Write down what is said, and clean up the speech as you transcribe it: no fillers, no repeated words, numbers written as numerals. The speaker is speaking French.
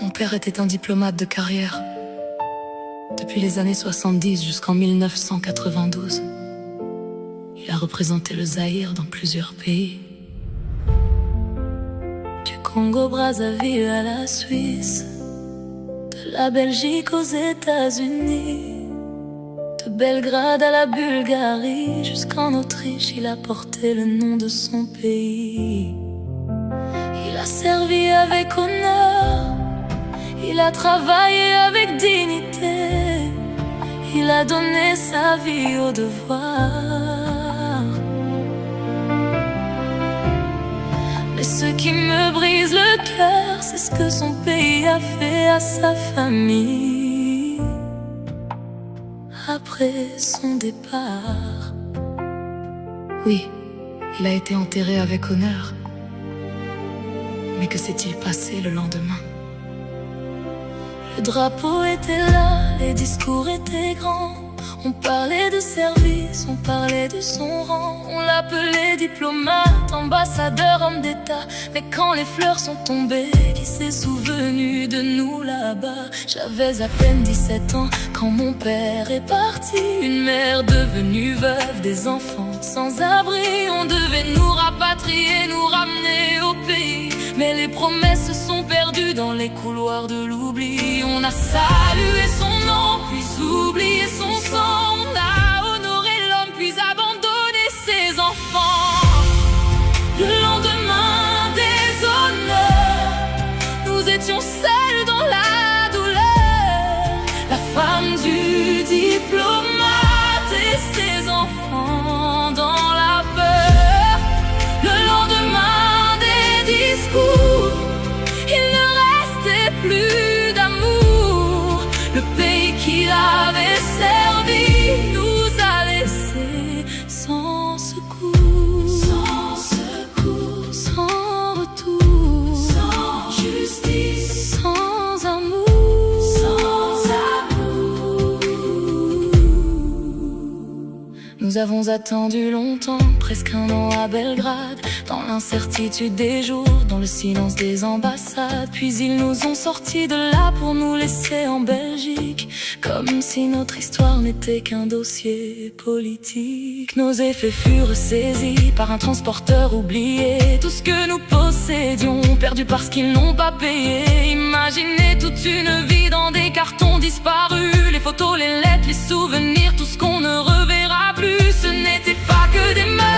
Mon père était un diplomate de carrière. Depuis les années 70 jusqu'en 1992. Il a représenté le Zaïre dans plusieurs pays. Du Congo-Brazzaville à la Suisse, de la Belgique aux États-Unis, de Belgrade à la Bulgarie, jusqu'en Autriche, il a porté le nom de son pays. Il a servi avec honneur, il a travaillé avec dignité, il a donné sa vie au devoir. Mais ce qui me brise le cœur, c'est ce que son pays a fait à sa famille après son départ. Oui, il a été enterré avec honneur. Mais que s'est-il passé le lendemain? Le drapeau était là, les discours étaient grands. On parlait de service, on parlait de son rang. On l'appelait diplomate, ambassadeur, homme d'État. Mais quand les fleurs sont tombées, qui s'est souvenu de nous là-bas? J'avais à peine 17 ans quand mon père est parti. Une mère devenue veuve, des enfants sans abri. On devait nous rapatrier, nous ramener au pays. Mais les promesses se sont perdues dans les couloirs de l'oubli. On a salué son nom, puis oublié son sang. On a honoré l'homme, puis abandonné ses enfants. Le lendemain des honneurs, nous étions seuls dans la douleur. La femme du diplomate et ses enfants dans la peur. Le lendemain des discours, il ne restait plus d'amour. Le pays qui avait servi nous a laissés sans secours, sans retour, sans justice, sans amour, Nous avons attendu longtemps, presque un an à Belgrade, dans l'incertitude des jours, dans le silence des ambassades. Puis ils nous ont sortis de là pour nous laisser en Belgique, comme si notre histoire n'était qu'un dossier politique. Nos effets furent saisis par un transporteur oublié. Tout ce que nous possédions, perdu parce qu'ils n'ont pas payé. Imaginez toute une vie dans des cartons disparus, les photos, les lettres, les souvenirs, tout ce qu'on ne reverra plus. Ce n'était pas que des meurtres,